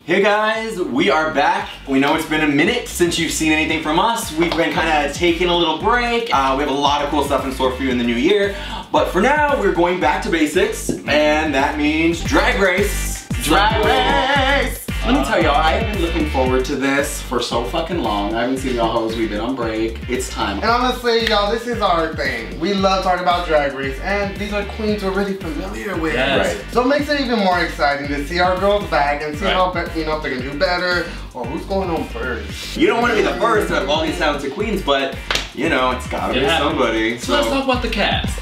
Hey guys, we are back. We know it's been a minute since you've seen anything from us. We've been kind of taking a little break. We have a lot of cool stuff in store for you in the new year. But for now, we're going back to basics, and that means Drag Race. Drag Race! Let me tell y'all, I have been looking forward to this for so fucking long. I haven't seen y'all hoes, we've been on break. It's time. And honestly, y'all, this is our thing. We love talking about Drag Race, and these are queens we're really familiar with. Yes. Right. So it makes it even more exciting to see our girls back and see how, you know, if they can do better or who's going home first. You don't want to be the first out of all these talented queens, but you know, it's gotta be somebody. So let's talk about the cast.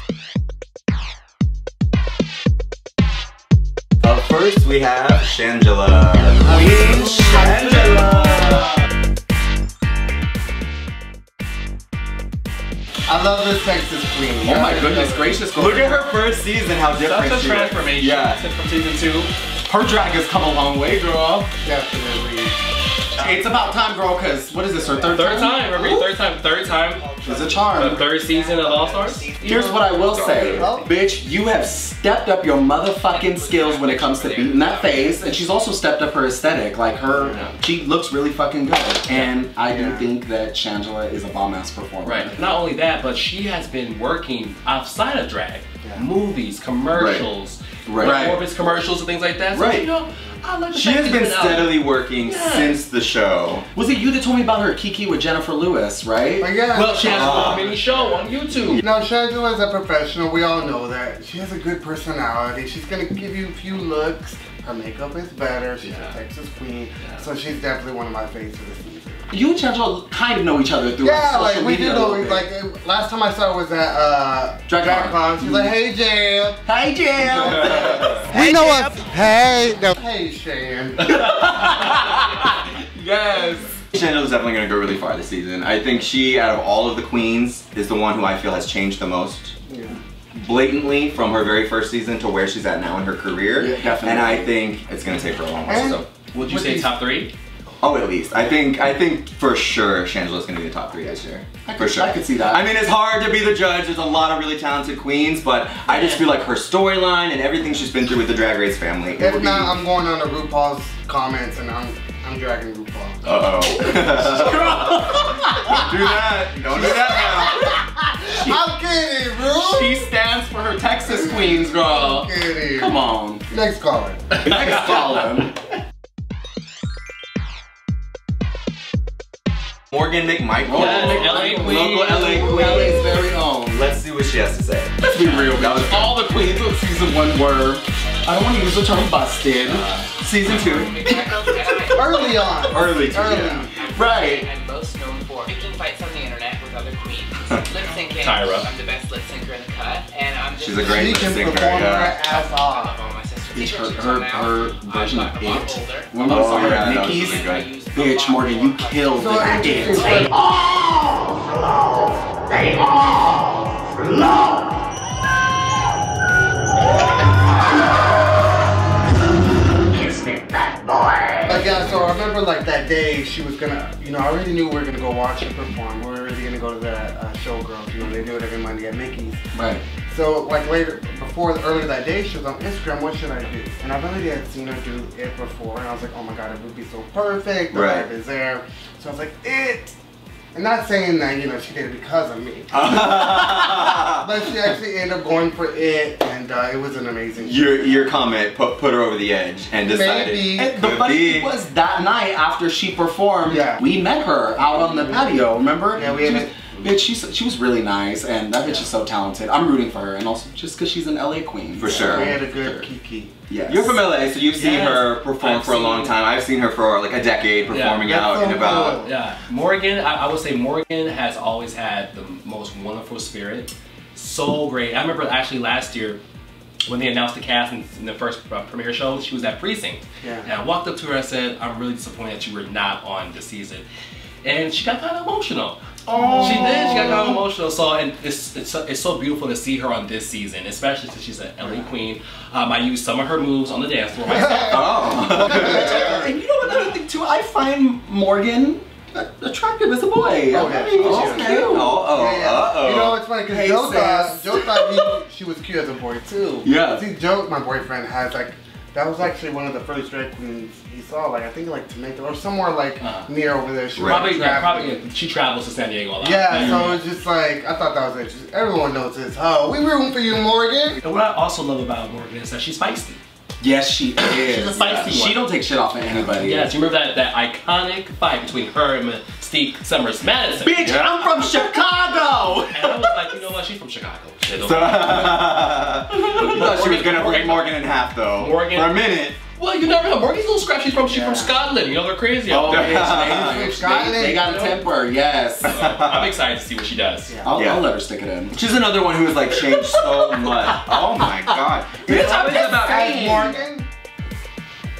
Up first, we have Shangela. Queen Shangela. I love this Texas queen. Oh my goodness gracious. Look at her first season, how different Such a she is. transformation from season 2. Her drag has come a long way, girl. Definitely. It's about time, girl, because what is this, her third time? Remember, third time. She's a charm. The third season of All Stars. Here's what I will say. Bitch, you have stepped up your motherfucking skills when it comes to beating that face, and she's also stepped up her aesthetic. Like she looks really fucking good. And I do think that Shangela is a bomb-ass performer. Right. Not only that, but she has been working outside of drag. Movies, commercials, performance commercials and things like that. So, you know, she has been steadily working since the show. Was it you that told me about her Kiki with Jennifer Lewis, right? Yeah. Well, she has a mini show on YouTube. Now, Shangela is a professional. We all know that. She has a good personality. She's going to give you a few looks. Her makeup is better. She's a Texas queen. So she's definitely one of my favorites this season. You and Shangela kind of know each other through social like we media do know. Like last time I saw her was at DragCon. She's like, "Hey Jam." Hey Jam. We know us. Hey. No. Hey Shan. Yes. Shangela's definitely gonna go really far this season. I think she, out of all of the queens, is the one who I feel has changed the most. Blatantly from her very first season to where she's at now in her career. Yeah, definitely. And I think it's gonna take her a long while. So. Would you say top 3? Oh, at least. I think for sure Shangela's gonna be the top 3 this year. For sure. I could see that. I mean, it's hard to be the judge. There's a lot of really talented queens, but I just feel like her storyline and everything she's been through with the Drag Race family. If not, I'm going on to RuPaul's comments and I'm dragging RuPaul. Uh-oh. Don't do that. Don't do that now. I'm kidding, Ru. She stands for her Texas queens, girl. I'm kidding. Come on. Next caller. Next caller. Morgan McMichael. LA queen. Local LA queen. LA's very own. Let's see what she has to say. Let's be real, guys. All the queens of season 1 were, I don't want to use the term busted. Season 2. Early on. Early. Right. I'm most known for picking fights on the internet with other queens. Lip syncing. Tyra. I'm the best lip syncer in the cut, and I'm just. She's a great lip syncer. She can perform her ass off. Her version of It. When we saw her at Nikki's, bitch, Morgan, you killed the It. They all flow. They all flow. Kiss me, fat boy. Yeah, so I remember like that day she was gonna, you know, I already knew we were gonna go watch her perform. We were already gonna go to that Showgirls, you know, they do it every Monday at Mickey's. Right. So like later, earlier that day, she was on Instagram, what should I do? And I already had seen her do It before, and I was like, oh my God, it would be so perfect, the vibe is there. So I was like, It! And not saying that, you know, she did it because of me. But she actually ended up going for It, and it was an amazing show. Your comment put her over the edge and decided. Maybe. And the funny thing was, that night after she performed, we met her out on the patio, remember? Yeah, we had Bitch, she was really nice, and that bitch is so talented. I'm rooting for her, and also just because she's an LA queen. For sure. We had a good Kiki. Yes. You're from LA, so you've seen her perform for a long time. I've seen her for like a decade performing out and about. Yeah, Morgan, I would say Morgan has always had the most wonderful spirit. So great. I remember actually last year when they announced the cast in the first premiere show, she was at Precinct. Yeah. And I walked up to her and said, I'm really disappointed that you were not on this season. And she got kind of emotional. Oh. She did. She got kind of emotional. So, and it's so beautiful to see her on this season, especially since she's an LA queen. I used some of her moves on the dance floor myself. Oh. And you know another thing too? I find Morgan attractive as a boy. Oh, yeah. Cute. You know, it's funny because Joe thought she was cute as a boy too. Yeah. See, Joe, my boyfriend, has like that was actually one of the first drag queens he saw. Like I think like Tomato or somewhere like near over there. She probably she travels to San Diego a lot. Yeah, so it's just like I thought that was interesting. Everyone knows this. Oh, we rooting for you, Morgan. And what I also love about Morgan is that she's feisty. Yes, she is. She's a feisty one. She don't take shit off of anybody. Yes, you remember that iconic fight between her and Mystique Summers Madison? Bitch, I'm from Chicago! And I was like, you know what? She's from Chicago. You thought she was gonna break Morgan in half though. Morgan. For a minute. Well, you never know. Morgan's a little scratchy. She's from Scotland. You know, they're crazy. Oh, bitch, they got a temper, yes. I'm excited to see what she does. Yeah. I'll let her stick it in. She's another one who has like changed so much. Oh my god. It's always about Morgan.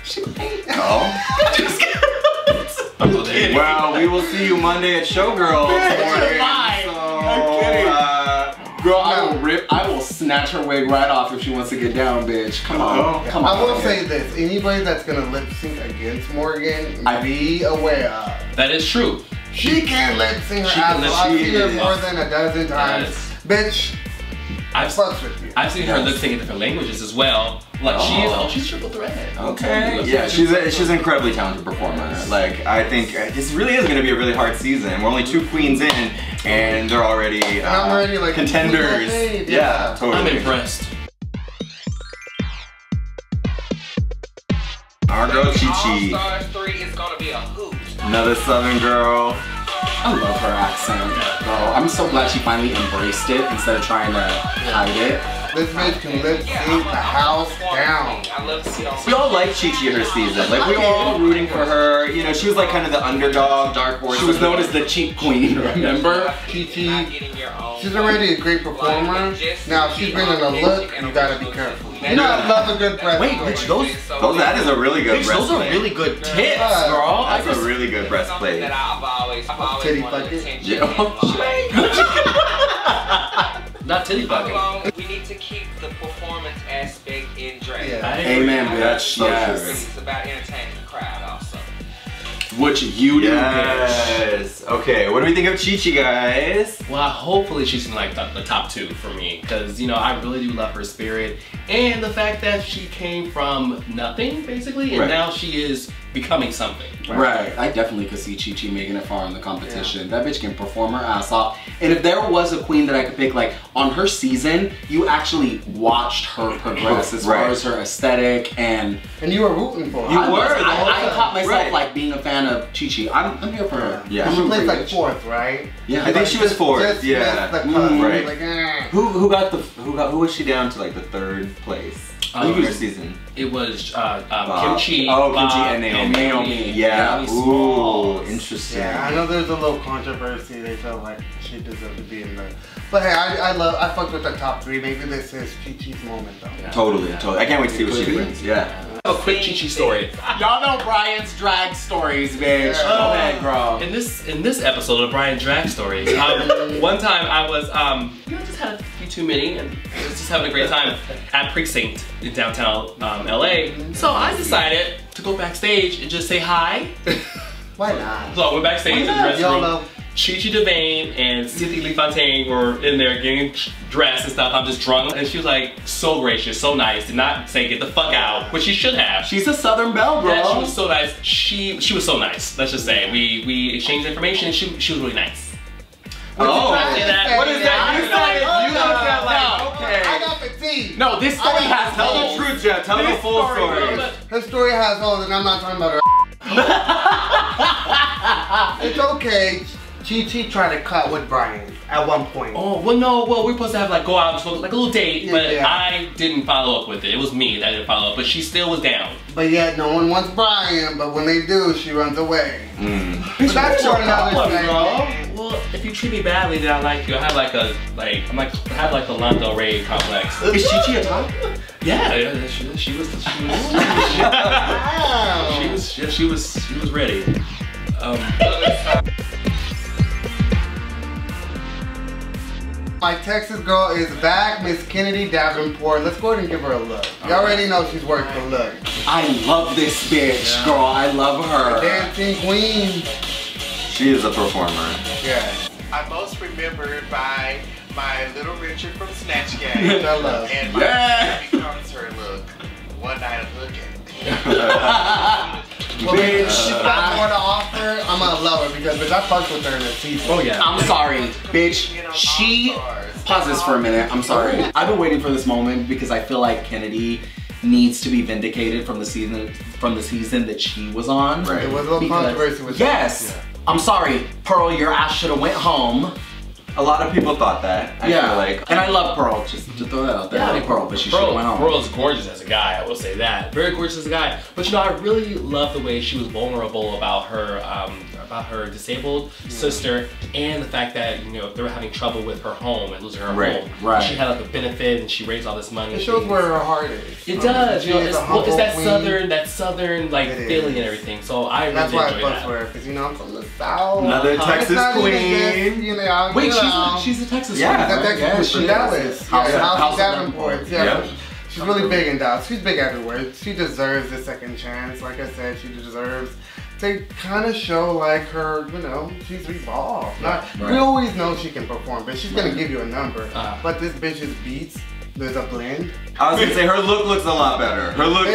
She played. Oh. Just kidding. Well, we will see you Monday at Showgirls. You're lying. I'm kidding. Girl, I will snatch her wig right off if she wants to get down, bitch. Come on. Come on. I will say this, anybody that's gonna lip sync against Morgan, be aware of. That is true. She can't lip sync her ass off. I've seen her more than a dozen times. Bitch, I've seen her lip sync in different languages as well. Like she's triple threat. Okay. Yeah, she's an incredibly talented performer. Like I think this really is gonna be a really hard season. We're only 2 queens in, and they're already I'm already like contenders. Yeah, totally. I'm impressed. Our girl Chi Chi. All-Stars 3 is gonna be a hoot. Another Southern girl. I love her accent, girl. I'm so glad she finally embraced it instead of trying to hide it. This bitch can lip sync the house down. I love to see all We all like Chi Chi her season. Like we were all rooting for her. You know, she was like kind of the underdog, dark horse. She was known as the cheap queen, remember? Chi Chi, she's already a great performer. Now, if she's bringing a look, you gotta be careful. You know I love a good breastplate. Wait, bitch, that is a really good breastplate. those are really good tits, girl. That's a really good breastplate. that I've always Titty wanted fucking. Not titty fucking. We need to keep the performance aspect in drag. Yeah. Amen, bitch. Yes. It's about entertaining the crowd also. Which you do, bitch. Yes. Okay, what do we think of Chi Chi, guys? Well, hopefully she's in like the top 2 for me, because you know I really do love her spirit and the fact that she came from nothing basically, and now she is becoming something. Right. I definitely could see Chi Chi making it far in the competition. That bitch can perform her ass off. And if there was a queen that I could pick, like on her season, you actually watched her progress as far as her aesthetic and you were rooting for her. I caught myself like being a fan of Chi Chi. I'm here for her. Yeah. She placed like 4th, right? Yeah. I think she was 4th. Yeah. Right. Like, Who was she down to like the 3rd place? Her season. It was Kimchi. Kimchi and Naomi. Yeah. Ooh, interesting. Yeah, I know there's a little controversy. They felt like she deserved to be in the. But hey, I fucked with the top 3. Maybe this is Chi Chi's moment though. Yeah. Totally. I can't wait to see what she brings. Yeah. A quick Chi Chi story. Y'all know Brian's drag stories, bitch. Yeah. Go ahead, girl. In this episode of Brian Drag Stories, one time I was just had a few too many and was just having a great time at Precinct in downtown LA. So I decided to go backstage and just say hi. Why not? So I went backstage in the dressing room. YOLO. Chi Chi DeVane and Cynthia Lee Fontaine were in there getting dressed and stuff. I'm just drunk. And she was like so gracious, so nice. Did not say get the fuck out, which she should have. She's a Southern belle, girl. Yeah, she was so nice. She was so nice, let's just say. We exchanged information and she was really nice. What is that? You said like, okay. I got fatigue. No, this story has Tell holes. the truth, Jeff. Tell the full story. Her story has holes, and I'm not talking about her. It's okay. Chi Chi tried to cut with Brian at one point. Oh, well no, we were supposed to have like go out and like a little date, but Yeah. I didn't follow up with it. It was me that didn't follow up, but she still was down. But yet no one wants Brian, but when they do, she runs away. But that's for another thing. Well, if you treat me badly, then I like you. I have like a I have like the Lana Del Rey complex. Is Chi Chi a top? Yeah, she was ready. My Texas girl is back, Miss Kennedy Davenport. Let's go ahead and give her a look. You already know she's worth the look. I love this bitch, girl. I love her. Dancing queen. She is a performer. Yeah. I'm most remembered by my Little Richard from Snatch Game I love. and my Gabby Concert look. one night of looking. Well, bitch, she's got more to offer. I'm gonna love her because bitch, I fucked with her in the season. Oh yeah. I'm sorry, bitch. She pause this for a minute. I'm sorry. I've been waiting for this moment because I feel like Kennedy needs to be vindicated from the season that she was on. Right. It was a little controversy with yes. that. I'm sorry, Pearl. Your ass should have went home. A lot of people thought that. I feel like. And I love Pearl. Just to throw that out there. I like Pearl, but she should have went home. Pearl is gorgeous as a guy. I will say that. Very gorgeous as a guy. But you know, I really love the way she was vulnerable about her disabled sister, and the fact that they were having trouble with her home and losing her home. Right. She had like a benefit and she raised all this money. It shows where her heart is. It does. It's that southern like It feeling is. and everything. So I really That's why enjoy I fucked that. with her because I'm from the South. Another Texas queen. Wait, she's a Texas Yeah. queen. That's Yes, from she Dallas. is. House House of of Davenport. Yeah. She's really big in Dallas. She's big everywhere. She deserves a second chance. Like I said, she deserves to kind of show like her, she's evolved. We always know she can perform, but she's gonna give you a number. But this bitch's beats, there's a blend. I was gonna say her look looks a lot better. Her look,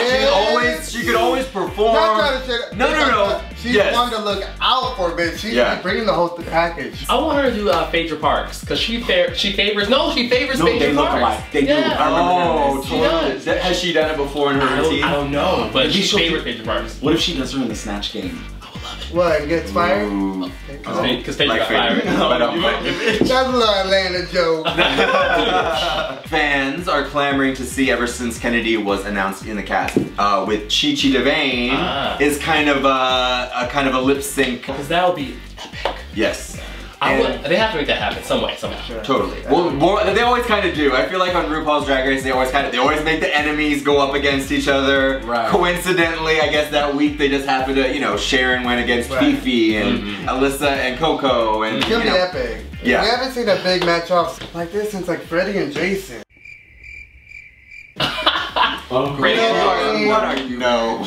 she could always perform. Not trying to shit. No. She's one to look out for, bitch. She's bringing the whole package. I want her to do Phaedra Parks because she favors Phaedra they look Parks. alike. They do. Oh, She does. Has she done it before in her routine? I don't know, but Maybe she she'll favors Phaedra Parks. What if she does her in the Snatch game? What, and gets fired? Because Phaedra got fired. That's a little Atlanta joke. Fans are clamoring to see ever since Kennedy was announced in the cast with Chi Devane is kind of a lip sync. Because that would be epic. Yes. They have to make that happen some way, somehow. Sure. Totally. Well, they always kind of do. I feel like on RuPaul's Drag Race, they always make the enemies go up against each other. Right. Coincidentally, I guess that week they just happened to, Sharon went against Fifi and Alyssa and Coco and. It's gonna be epic. Yeah. We haven't seen a big match-off like this since like Freddie and Jason. Great. What are you? No.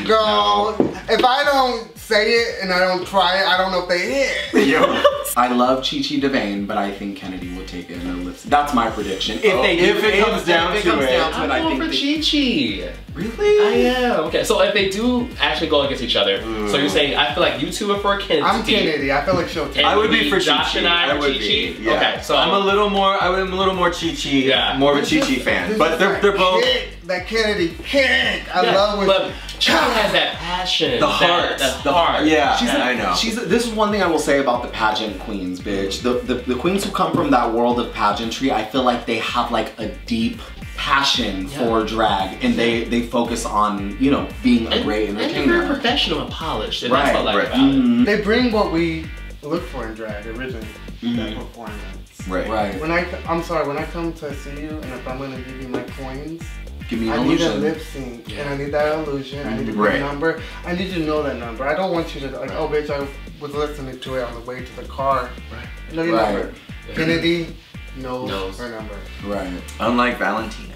Girl, if I don't say it and I don't try it, I don't know if they hit. Yo. I love Chi Devane, but I think Kennedy will take it in her lips. That's my prediction. If it comes down to it, I'm going for Chi. Really? I am. Okay, so if they do actually go against each other, so you're saying I feel like you two are for Kennedy. I'm Kennedy. I feel like she'll take. I would be for Josh Chi. and I would Chi. be. Yeah. Okay, so I'm a little more Chi. Yeah. More of a Chi fan. But they're both. That Kennedy kick. I love when. But Chi has that passion. The heart. The heart. Yeah. I know. This is one thing I will say about the pageant queens, bitch. The queens who come from that world of pageantry, I feel like they have like a deep passion for drag, and they focus on being a great entertainer. And they're very professional and polished, and that's what I like about it. They bring what we look for in drag originally. That performance. Right. When I'm sorry, when I come to see you, and if I'm gonna give you my coins, Give me an I illusion. need a lip sync, and I need that illusion. I need to put a number. I need you to know that number. I don't want you to like, oh bitch, I was listening to it on the way to the car. Right. Know your number. Kennedy knows her number. Right. Unlike Valentina.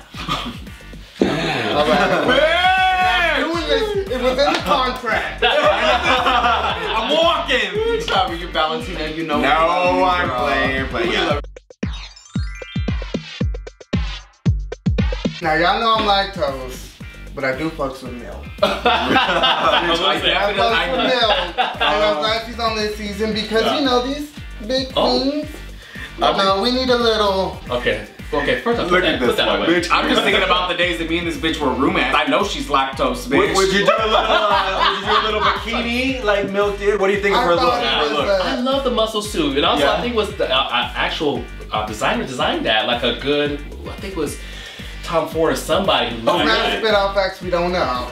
It was in the contract. I'm walking. Sorry, you Valentina. You know. No, I'm playing. Yeah. Now y'all know I'm lactose, but I do fucks with milk. I fucks with milk. And I'm glad she's on this season because these big queens. No, we need a little. Okay, first off, Look at this one, Bitch, I'm just thinking about the days that me and this bitch were roommates. I know she's lactose, bitch. Would you do a little bikini like Milk did? What do you think of her look? I love the muscle suit, and also I think it was the actual designer designed that, like a good, I think it was Tom Ford or somebody. Who Let's not spit out facts we don't know.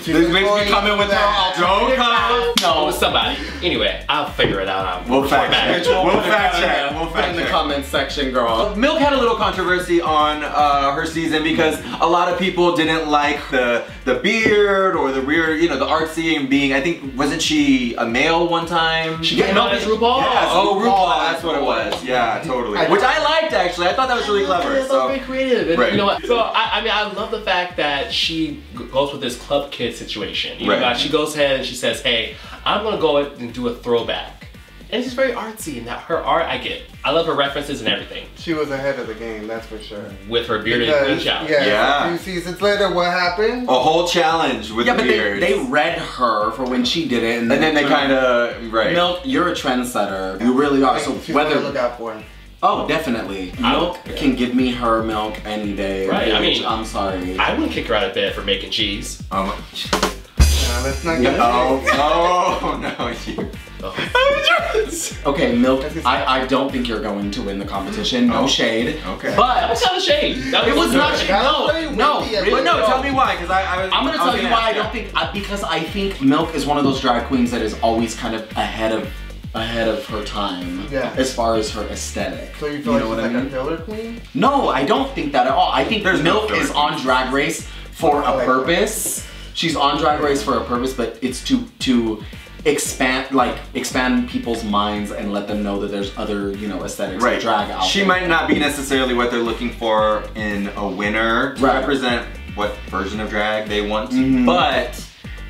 This bitch be coming with her alternative facts. No, it was somebody. Anyway, I'll figure it out. We'll fact check. We'll fact check. We'll fact in the comment section, girl. Milk had a little controversy on her season because a lot of people didn't like the beard or the rear, the artsy and being. I think wasn't she a male one time? She came out as RuPaul. Yes, RuPaul. That's what it was. Yeah, totally. Which I liked actually. I thought that was really clever. Yeah, So very creative. And right. You know what? So I mean, I love the fact that she goes with this club kid situation. You know, she goes ahead and she says, "Hey, I'm gonna go and do a throwback." And she's very artsy, and that her art, I get. I love her references and everything. She was ahead of the game, that's for sure. With her bearded queen challenge. Yeah. A few seasons later, what happened? A whole challenge with the beards. They read her for when she did it, and then they kind of Milk, you're a trendsetter. You really are. So whether look out for him. Oh, definitely. Milk can give me her milk any day. Right. I mean, I'm sorry. I wouldn't kick her out of bed for making cheese. Let's not get Okay, Milk, I don't think you're going to win the competition. No shade. Okay. But that was kind of shade. It was not shade. No. But no, tell me why, because I'm gonna tell you why I don't think, because I think Milk is one of those drag queens that is always kind of ahead of her time. Yeah. As far as her aesthetic. So you feel like she's like a filler queen? No, I don't think that at all. I think Milk is on Drag Race for a purpose. She's on Drag Race for a purpose, but it's to expand people's minds and let them know that there's other, aesthetics of drag out She there. might not be necessarily what they're looking for in a winner to represent what version of drag they want, but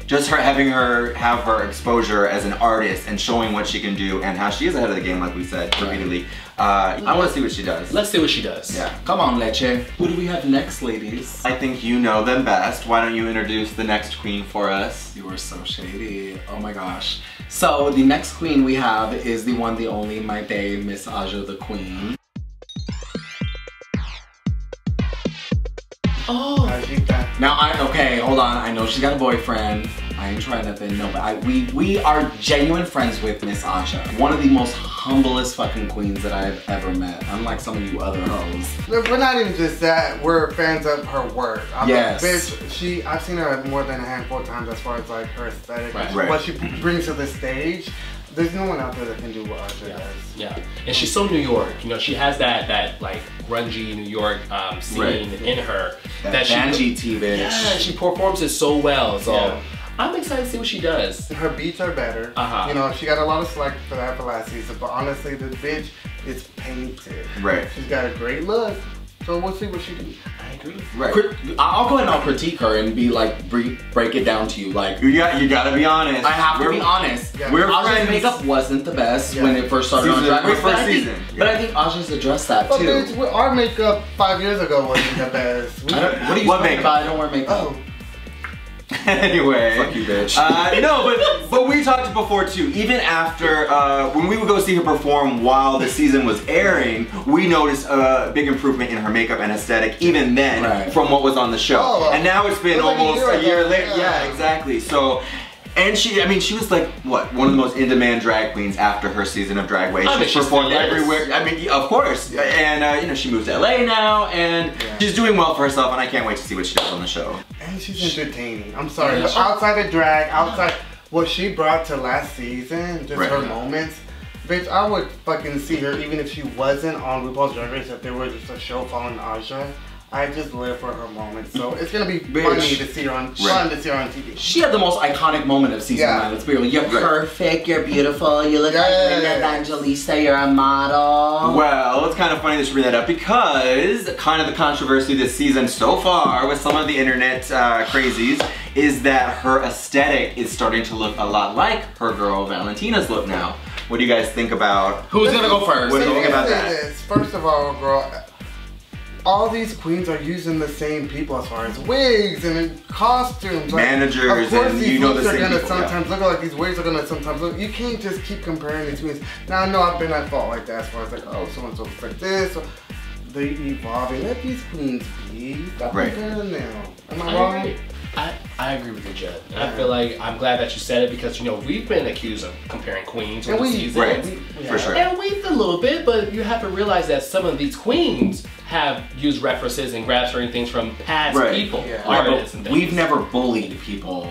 just having her have her exposure as an artist and showing what she can do and how she is ahead of the game, like we said repeatedly. I want to see what she does. Let's see what she does. Yeah. Come on, Leche. Who do we have next, ladies? I think you know them best. Why don't you introduce the next queen for us? You are so shady. Oh my gosh. So the next queen we have is the one, the only, my babe, Miss Aja the Queen. Oh. Now okay, hold on. I know she's got a boyfriend. I ain't trying nothing. No, but we are genuine friends with Miss Aja. One of the most humblest fucking queens that I've ever met. Unlike some of you other hoes. Look, we're not even just that. We're fans of her work. Yes. Bitch, I've seen her more than a handful of times as far as like her aesthetic, Right. what she brings to the stage. There's no one out there that can do what Aja does. Yeah, and she's so New York. She has that like grungy New York scene in her. That Banshee T bitch. Yeah, she performs it so well. So I'm excited to see what she does. Her beats are better. She got a lot of slack for that for last season, but honestly, this bitch is painted. Right. She's got a great look. So we'll see what she can do. I agree. Right. I'll go ahead and I'll critique her and be like, break it down to you. Like, you gotta be honest. I have to be honest. Yeah. Aja's makeup wasn't the best when it first started on Drag Race. But I think Aja's addressed that too. But bitch, our makeup 5 years ago wasn't the best. What are you talking about? I don't wear makeup. Anyway. Fuck you, bitch. No, but we talked before too. Even after, when we would go see her perform while the season was airing, we noticed a big improvement in her makeup and aesthetic even then from what was on the show. And now it's been almost a year later. Yeah, exactly. So, and she was like, what, one of the most in-demand drag queens after her season of Drag Race. She performed everywhere. I mean, of course. And, she moved to LA now, and she's doing well for herself, and I can't wait to see what she does on the show. And she's entertaining. I'm sorry, but outside of drag, outside what she brought to last season, just her moments, bitch, I would fucking see her even if she wasn't on RuPaul's Drag Race, if there was just a show following Aja. I just live for her moments, so it's gonna be funny to see her on TV. She had the most iconic moment of season 9. Let's be real. You're perfect. You're beautiful. You look like Linda Evangelista. You're a model. Well, it's kind of funny that you bring that up because kind of the controversy this season so far with some of the internet crazies is that her aesthetic is starting to look a lot like her girl Valentina's look now. What do you guys think about? Who's gonna go first? What do you think about that? First of all, girl. All these queens are using the same people as far as wigs and costumes. Managers, of course, and these the wigs are same gonna people, sometimes look like these wigs are gonna sometimes look. You can't just keep comparing these queens. Now I know I've been at fault like that as far as like, oh, so and so looks like this. Or they evolving. Let these queens be. Stop comparing them. Am I wrong? I agree with you, Jed. And I feel like I'm glad that you said it because we've been accused of comparing queens over the season. For sure. And we've a little bit, but you have to realize that some of these queens have used references and grabbed certain things from past people, artists and things. We've never bullied people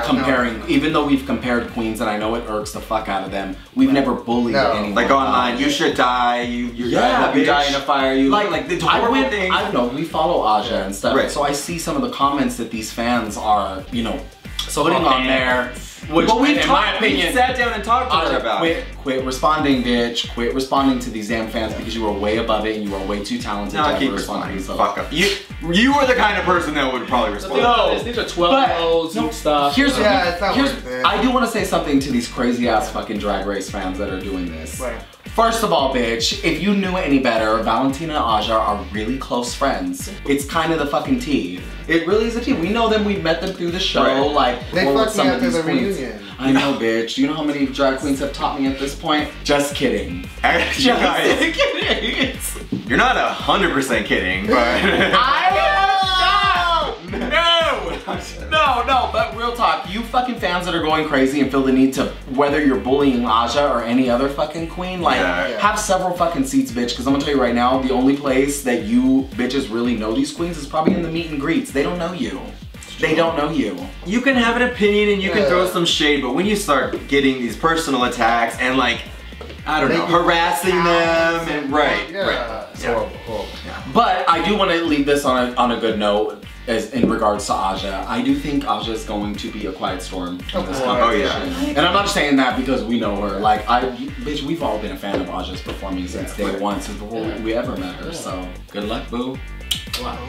comparing, even though we've compared queens and I know it irks the fuck out of them, we've never bullied anyone. Like online, you should die, you die in a fire, like the horrible things. I don't know, we follow Aja and stuff, so I see some of the comments that these fans are, putting on there. Which, but we in my opinion, we sat down and talked to her about it. Quit responding, bitch. Quit responding to these damn fans because you were way above it and you were way too talented to keep ever respond to these. Fuck up. You were the kind of person that would probably respond. No, these are 12-year-olds and stuff. I do want to say something to these crazy ass fucking Drag Race fans that are doing this. Right. First of all, bitch, if you knew any better, Valentina and Aja are really close friends. It's kind of the fucking tea. It really is a tea. We know them, we met them through the show. Right. Like, they fucked me after the reunion. I know, bitch. You know how many drag queens have taught me at this point? Just kidding. Just kidding. You're not 100% kidding, but No, but real talk, you fucking fans that are going crazy and feel the need to, whether you're bullying Aja or any other fucking queen, like, have several fucking seats, bitch, because I'm gonna tell you right now, the only place that you bitches really know these queens is probably in the meet and greets. They don't know you. They don't know you. You can have an opinion and you can throw some shade, but when you start getting these personal attacks and like, I don't know, harassing them and It's horrible. Yeah. But I do want to leave this on a good note as in regards to Aja. I do think Aja is going to be a quiet storm in this competition. Oh yeah. And I'm not just saying that because we know her. Like, bitch, we've all been a fan of Aja's performance since day one, since before we ever met her. So good luck, boo. Wow.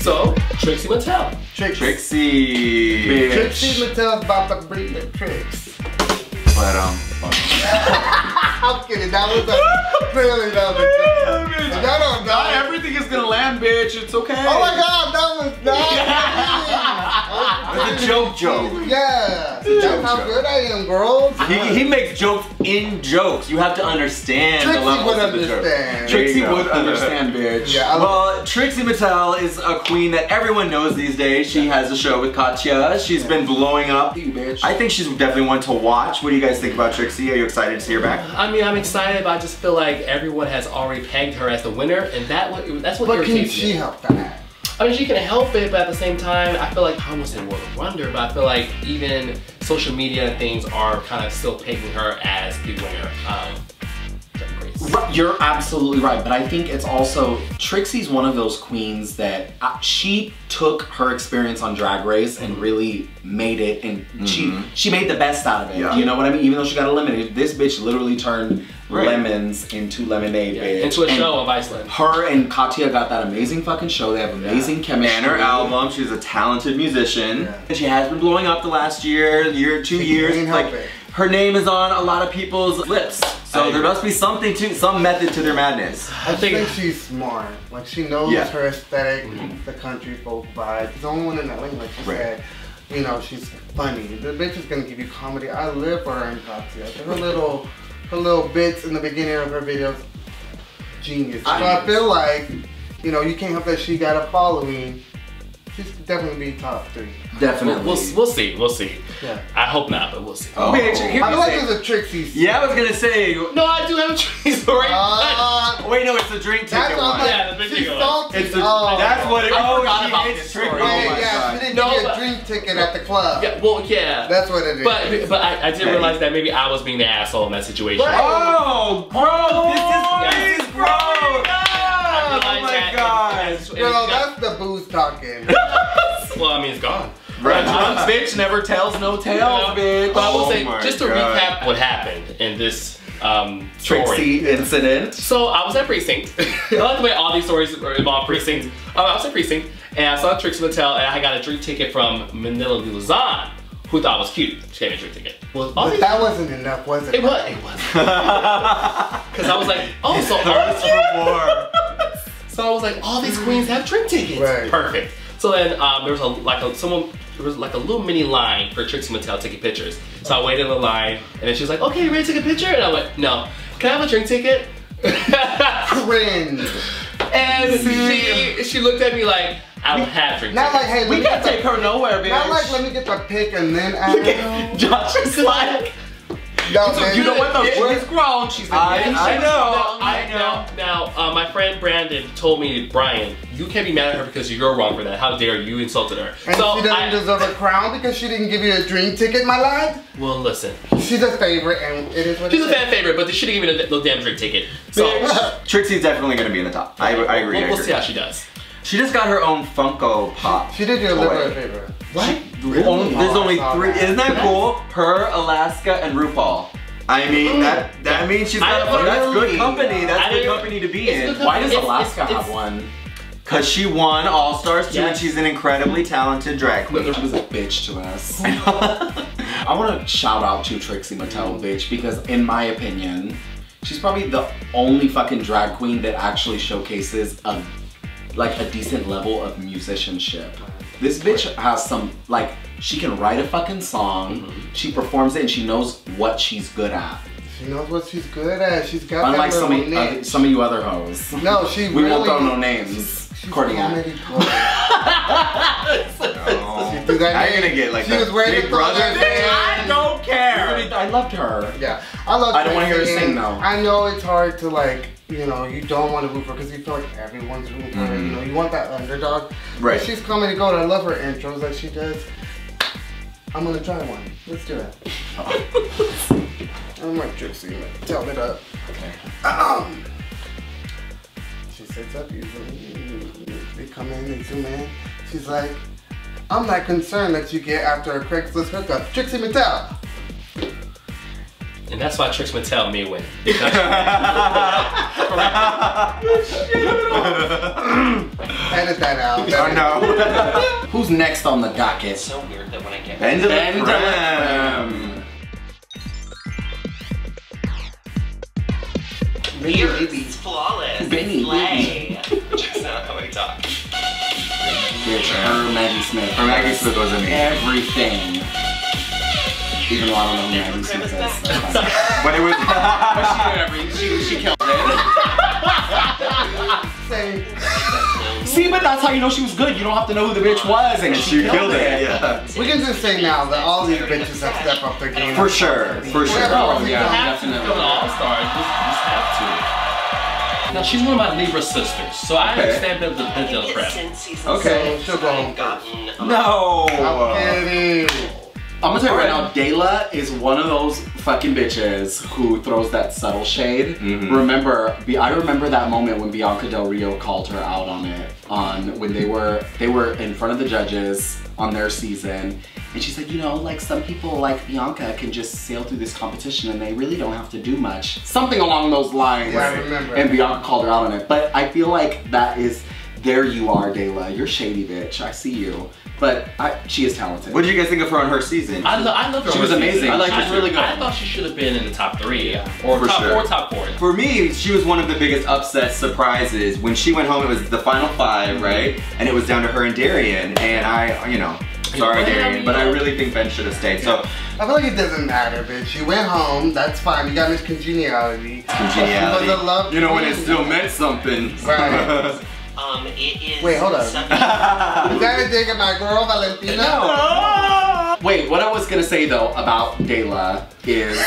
So, Trixie Mattel. Trixie Mattel's about to bring the tricks. But I'm kidding. That was clearly that was a Not everything is gonna land, bitch. It's okay. Oh my god, that was not. it's a joke. Yeah. That's how good I am, girls. He makes jokes in jokes. You have to understand Trixie the levels would of the joke. understand. Trixie would understand, bitch. Yeah, well, Trixie Mattel is a queen that everyone knows these days. She has a show with Katya. She's been blowing up. Bitch. I think she's definitely one to watch. What do you guys think about Trixie? Are you excited to see her back? I mean, I'm excited, but I just feel like everyone has already pegged her as the winner, and that's what But can irritates she me. help that? I mean, she can help it, but at the same time, I feel like, I almost said World of Wonder, but I feel like even social media and things are kind of still pegging her as the winner of Drag Race. You're absolutely right, but I think it's also, Trixie's one of those queens that she took her experience on Drag Race and really made it, and she made the best out of it. Yeah. You know what I mean? Even though she got eliminated, this bitch literally turned lemons into lemonade, bitch. Into a show of Iceland. Her and Katya got that amazing fucking show. They have amazing chemistry. And her album, she's a talented musician. And she has been blowing up the last year, 2 years. Like, her name is on a lot of people's lips. So there must be something some method to their madness. I think she's smart. Like, she knows her aesthetic, the country folk vibe. She's the only one in that lane, like she said. You know, she's funny. The bitch is gonna give you comedy. I live for her and Katya. Her little bits in the beginning of her videos, genius. So I feel like, you know, you can't help that she got a following. She's definitely be top 3. Definitely. We'll see. Yeah. I hope not, but we'll see. Bitch, I feel like there's a Trixie. Yeah, I was gonna say. No, I do have a Trixie story. Wait, no, it's the drink ticket one. Yeah, the big ticket one. It's the, that's what it is. I forgot about this Trixie. story. Yeah, she didn't give you a drink ticket at the club. Yeah, well, yeah. That's what it is. But I did realize that maybe I was being the asshole in that situation. Oh, bro, this is gross. Oh my god. Girl, that's the booze talking. Well, I mean, it's gone. Right. Bitch never tells no tales, bitch. But I will say, my just to God. recap what happened in this story. Trixie incident. So I was at Precinct. I like the way all these stories involve Precinct. I was at Precinct, and I saw Trixie Mattel, and I got a drink ticket from Manila Luzon, who thought it was cute. She gave me a drink ticket. Well, But that wasn't enough, was it? It was. Because I was like, oh, so So I was like, all these queens have drink tickets. Right. Perfect. So then there was a little mini line for Trixie Mattel taking pictures. So I waited in the line, and then she was like, okay, you ready to take a picture? And I went, no. Can I have a drink ticket? Cringe. And she looked at me like, I don't have drink Not tickets. like, hey, We can't take her nowhere, bitch. Not like, let me get the pic and then add Josh is like, No, man. you know what though? She's grown. She's like, I know. Now, my friend Brandon told me, Brian, you can't be mad at her because you're wrong for that. How dare you insulted her? And so she doesn't deserve a crown because she didn't give you a dream ticket, my lad? Well, listen. She's a favorite and it is what She's it a is. fan favorite, but they should have given her no damn drink ticket. So, Trixie's definitely gonna be in the top. I agree. We'll see how she does. She just got her own Funko Pop. She did your toy. liver favorite. What? There's only 3. Isn't that cool? Her, Alaska, and RuPaul. I mean, that means she's got that's good company. That's good company to be in. Why does Alaska have one? Because she won All Stars 2 and she's an incredibly talented drag queen. She was a bitch to us. I want to shout out to Trixie Mattel, bitch, because in my opinion, she's probably the only fucking drag queen that actually showcases a decent level of musicianship. This bitch has some, like, she can write a fucking song, she performs it, and she knows what she's good at. She knows what she's good at. She's got Unlike that little niche. some of you other hoes. No, she we really... won't throw no names. According to No. Now you're gonna get like She was wearing Big the Brother clothes. thing. I don't care. I loved her. Yeah, I love. I don't want to hear her Trixie, sing and though. I know it's hard to like, you know, you don't want to root for her because you feel like everyone's rooting for her. You know, you want that underdog. Right. But she's coming to go. And I love her intros that she does. I'm gonna try one. Let's do it. I'm like Trixie. Tell it up. Okay. She sits up usually. They come in, they zoom in. She's like, I'm not concerned that you get after a Craigslist hookup. Trixie Mattel. And that's why Trix Mattel may win. Edit that out. Oh no. Who's next on the docket? It's so weird that when I get it's flawless. Benny, Slay. Just not how I talk. Bitch, her Maggie Smith. Her Maggie Smith was amazing. Everything. Even though I don't know who Maggie Smith is. That's fine. But it was. She killed it. Same. See, but that's how you know she was good. You don't have to know who the bitch was, and she killed it. Yeah. We can just say now that all these bitches have stepped up their game. For sure. For sure. Oh, yeah, You have to definitely. become an all-star. You just have to. Now, she's one of my Libra sisters, so I understand the prep. Okay. She'll go home. No. I'm kidding. I'm gonna tell you right now, Gala is one of those fucking bitches who throws that subtle shade. Remember, I remember that moment when Bianca Del Rio called her out on it, when they were in front of the judges on their season, and she said, you know, like some people like Bianca can just sail through this competition and they really don't have to do much. Something along those lines. Yeah, I remember. And Bianca called her out on it. But I feel like that is, there you are, Gala. You're shady, bitch. I see you. But she is talented. What did you guys think of her on her season? I love her. She was amazing. I liked her. She was really good. I thought she should have been in the top 3 or For top sure. 4, top 4. For me, she was one of the biggest upset surprises. When she went home, it was the final 5, right? And it was down to her and Darian. And sorry Darian, but I really think Ben should have stayed. So I feel like it doesn't matter, bitch. You went home, that's fine. You got Miss Congeniality. congeniality. She was a love you know when it queen. still meant something. Right. It is. Wait, hold on. Is that a dig at my girl, Valentina? No. Wait, what I was gonna say though about Gala is,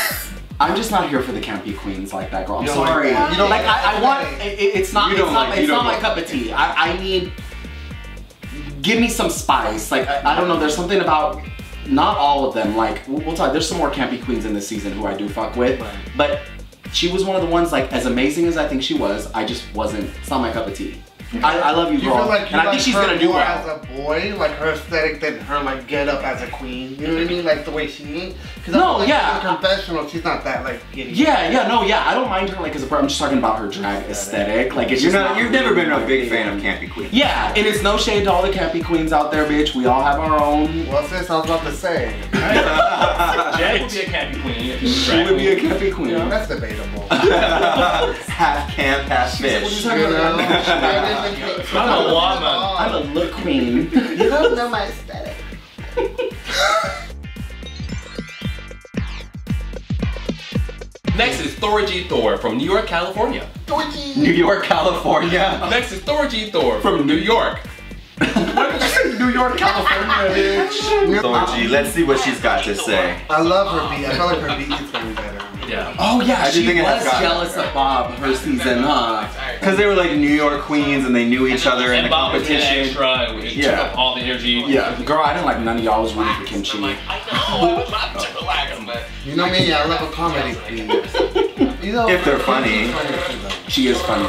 I'm just not here for the campy queens like that girl. I'm sorry. You don't like I want. It's not. You It's don't not. like- It's you not don't my cup of tea. I need. Give me some spice. Like I don't know. There's something about. Not all of them. Like we'll talk. There's some more campy queens in this season who I do fuck with, but she was one of the ones. Like as amazing as I think she was, I just wasn't. It's not my cup of tea. I love you, You girl, feel like you and I think she's her gonna do more well. as a boy, like her aesthetic than her like get up as a queen. You know what I mean? Like the way she. Because No, yeah. In the confessional, she's not that like giddy. Yeah, I don't mind her like as a I'm just talking about her drag aesthetic. Like it's You've just never been a my big thing. fan of campy queens. Yeah, and it's no shade to all the campy queens out there, bitch. We all have our own. Well, sis, I was about to say. Janet would be a campy queen if she was She would be a campy queen. That's debatable. Half camp, half fish. You know? I'm a woman. I'm a look queen. You don't know my aesthetic. Next is Virgie Thor from New York, California. New York, California. Next is Virgie Thor from New York. Why did you say New York, California, bitch? Virgie, let's see what she's got to say. I love her beat. I feel like her beat is getting better. Yeah. Oh yeah, I she think it was has jealous of Bob her season, huh? Because they were like New York queens and they knew each other in the Bob was competition. extra. It took up all the energy. Yeah. Girl, I didn't like none of y'all was rooting for kimchi. I know, I'm not to relax, but You know me, I love a comedy queen. You know, If they're funny. She is funny.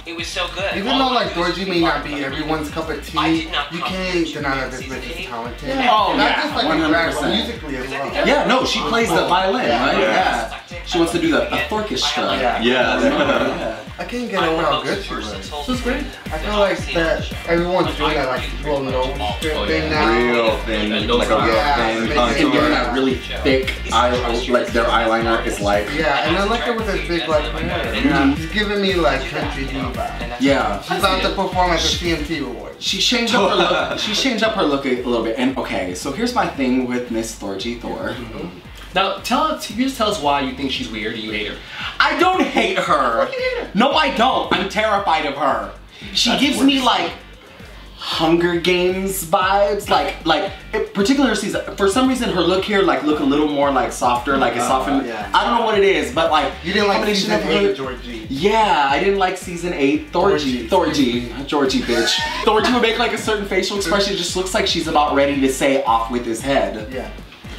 it was so good. Even though like Virgie may not be everyone's cup of tea, you can't deny that this bitch is talented. Oh Not yeah, just like 100%. musically as well. Yeah, no, she plays the violin, right? Yeah. Yeah. She wants to do the orchestra. Yeah. Yeah. I can't get over how good she was. She was great. I feel like that everyone's doing that like real nose strip thing now. Real thin, like a real Yeah, thin and And getting contour. that really thick eye, like their eyeliner is like. Yeah, and I like her with this big like hair. Mhm. She's giving me like country diva. Yeah. She's about to perform at the CMT Awards. She changed up her look. She changed up her look a little bit. And okay, so here's my thing with Miss Virgie Thor. Now, can you just tell us why you think she's weird and you hate her? I don't hate her. No, I don't. I'm terrified of her. She gives me like Hunger Games vibes, particular season. For some reason, her look here look a little more like softer, like it's softened. Yeah. I don't know what it is, but like You didn't like combination season of her- 8, Georgie. Yeah, I didn't like season 8. Thorgie, Georgie, bitch. Thorgie would make like a certain facial expression. It just looks like she's about ready to say off with his head. Yeah.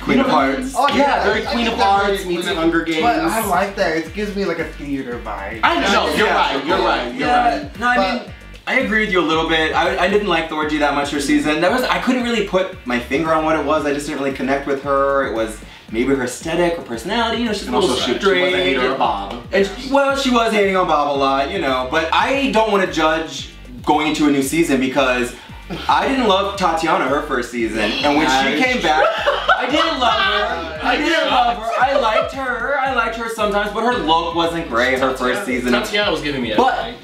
Queen of Hearts. Oh, Yeah, very I Queen get of that Hearts very meets Queen of- Hunger Games. But I like that. It gives me like a theater vibe. I know, you're right. You're right. No, I mean, I agree with you a little bit. I didn't like Thorgie that much her season. I couldn't really put my finger on what it was. I just didn't really connect with her. It was maybe her aesthetic or personality. You know, she's a And little also, she straight. was a hater of Bob. And well, she was hating on Bob a lot, you know. But I don't want to judge going into a new season because I didn't love Tatiana her first season, and when she came back, I didn't love her. I liked her sometimes, but her look wasn't great her first season. Tatiana was giving me a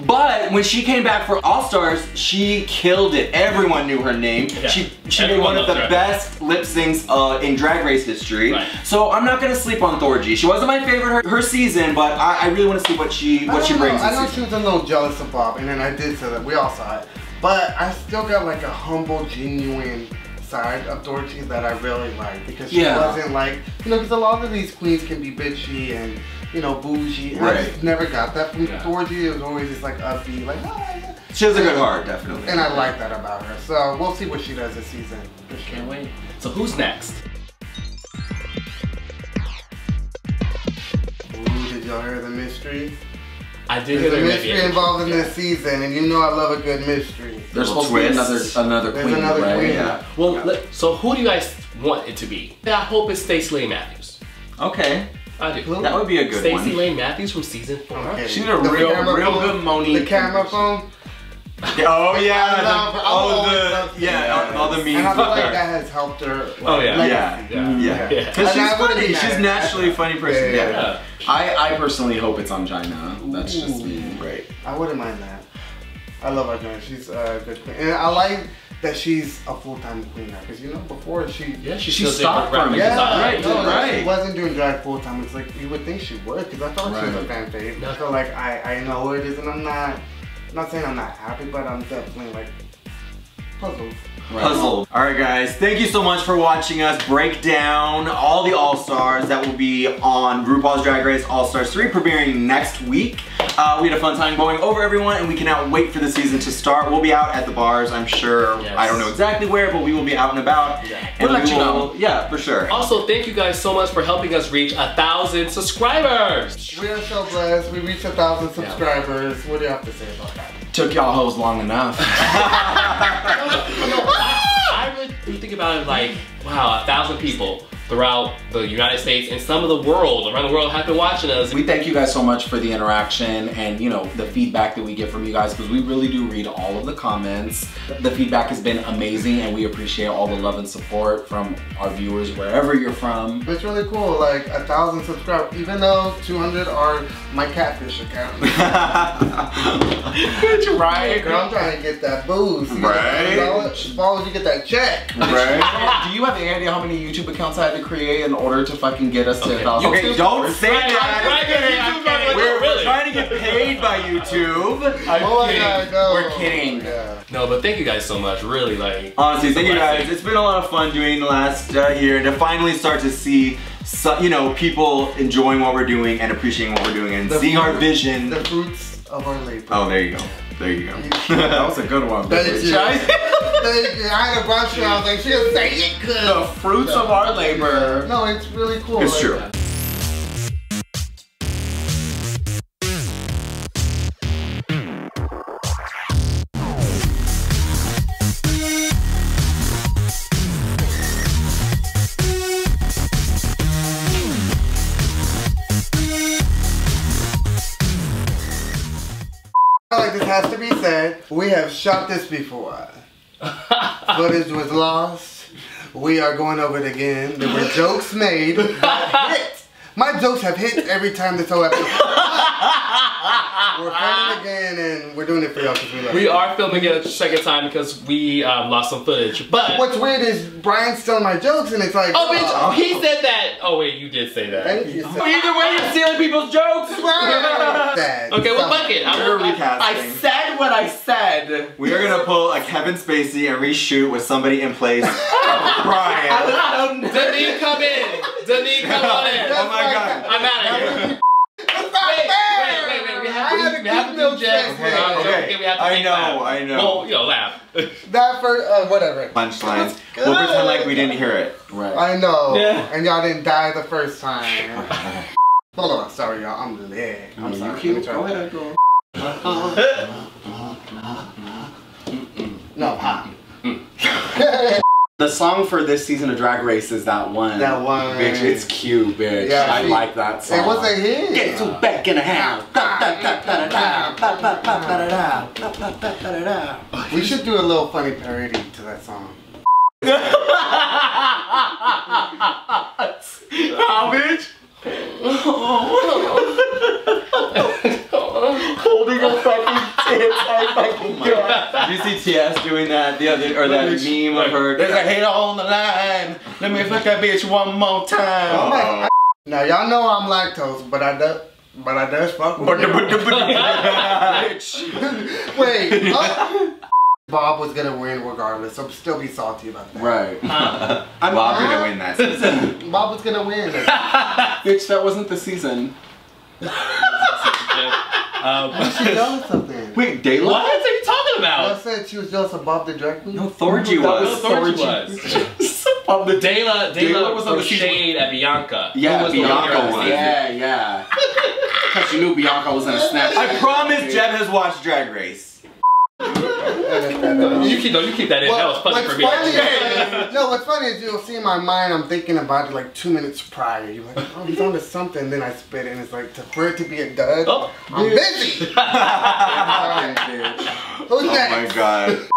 But when she came back for All Stars, she killed it. Everyone knew her name. Yeah. She made one of the best lip syncs in Drag Race history. Right. So I'm not gonna sleep on Thorgie. She wasn't my favorite her season, but I really want to see what she brings. I know this she season. was a little jealous of Bob, and then I did say that. We all saw it. But I still got like a humble, genuine side of Thorgie that I really like because she wasn't like, you know, because a lot of these queens can be bitchy and, you know, bougie. And I just never got that from Thorgie. It was always just like upbeat, like, oh, yeah. She has a good heart, definitely. And I like that about her. So we'll see what she does this season. Can't wait. So who's next? Ooh, did y'all hear the mystery? I did There's hear a the mystery involved in this season, and you know I love a good mystery. There's supposed to be another There's queen, another right? queen. Yeah. Well, so who do you guys want it to be? I hope it's Stacey Lane Matthews. Okay. I do. That would be a good one. Stacey Lane Matthews from season 4. Okay. She did a The real camera phone, good Monique. The camera phone. Oh yeah, all love the memes. And I feel with like her. that has helped her. Oh, yeah. legacy. Yeah. Because And I she's wouldn't be funny. mad She's at naturally a that. funny person. Yeah. Yeah. I personally hope it's on Gina. That's just me. Right. I wouldn't mind that. I love Arjuna. She's a good queen. And I like that she's a full-time queen now. Because, you know, before she stopped for a minute. She wasn't doing drag full-time. It's like, you would think she would. Because I thought she was a fan favorite. I feel like I know who it is. And I'm not saying I'm not happy, but I'm definitely like puzzled. Puzzled. Alright guys, thank you so much for watching us break down all the All-Stars that will be on RuPaul's Drag Race All-Stars 3 premiering next week. We had a fun time going over everyone and we cannot wait for the season to start. We'll be out at the bars, I'm sure. Yes. I don't know exactly where, but we will be out and about. Yeah. And We'll let you know. Yeah, for sure. Also, thank you guys so much for helping us reach 1,000 subscriers. We are so blessed. We reached 1,000 subscribers. What do you have to say about that? Took y'all hoes long enough. I really do think about it like, wow, 1,000 people throughout the United States and some of the world, around the world, have been watching us. We thank you guys so much for the interaction and, you know, the feedback that we get from you guys because we really do read all of the comments. The feedback has been amazing and we appreciate all the love and support from our viewers wherever you're from. It's really cool, like 1,000 subscribers, even though 200 are my catfish account. Right? Girl, I'm trying to get that boost. Right. As long as you get that check. Right? Do you have any idea how many YouTube accounts I had to create in order to fucking get us to 1,000? Okay, don't say that. We're Really? trying to get paid by YouTube. We're kidding. Yeah. No, but thank you guys so much, really, like. Honestly, thank you guys. It's been a lot of fun doing the last year to finally start to see so, you know, people enjoying what we're doing and appreciating what we're doing and seeing our vision. The fruits of our labor. Oh, there you go. There you go. That was a good one. Thank you. Thank you. I had a brush and I was like, she'll say it good. The fruits of our labor. No, it's really cool. It's true. Like this has to be said, we have shot this before. Footage was lost. We are going over it again. There were jokes made. Hit. My jokes have hit every time this whole episode. We're filming again and we're doing it for y'all because we love it. We are filming it a second time because we lost some footage. But what's weird is Brian's stealing my jokes and it's like, oh, bitch, he said that. Oh wait, you did say that. Thank you. Either way, you're stealing people's jokes. Okay, well, fuck it. We're recasting. I said what I said. We are gonna pull a Kevin Spacey and reshoot with somebody in place. Brian. Denise, come in. Denise, come on in. Oh my god. I'm out of here. It's not fair. Wait. We have to do Jets. Okay. We have to I know. Well, you know, laugh. That first, whatever. Punchlines. We'll pretend like we didn't hear it. Right. I know. Yeah. And y'all didn't die the first time. Hold on, sorry y'all, I'm lit. I'm sorry. Go ahead, girl. No, ha. The song for this season of Drag Race is that one. That one. Bitch, it's cute, bitch. Yeah, I like that song. It was a hit. Get to back in the house. We should do a little funny parody to that song. How, bitch? Holding a fucking tits. I fucking god. Did you see TS doing that the other, or that meme of her? There's a hater on the line. Let me fuck that bitch one more time. Oh. Now y'all know I'm lactose, but I does fuck with Bitch. Wait. Bob was gonna win regardless, so still be salty about that. Right. Bob's gonna win that season. Bob was gonna win. Bitch, that wasn't the season. She jealous of something. Wait, Dayla? What are you talking I about? said she was jealous of Bob the drag queen. No, Thorgy was. Thorgy was. Dayla was was on on the season. shade at Bianca. Yeah, Who was the Bianca winner of the was. season. Yeah. Because she knew Bianca was in a Snapchat. I promise Jeb has watched Drag Race. You keep that in. That was funny for me. No, what's funny is you'll see in my mind, I'm thinking about it like 2 minutes prior. You're like, oh, he's on to something. Then I spit it and it's like, for it to be a dud, I'm busy. Who's Oh next? my god.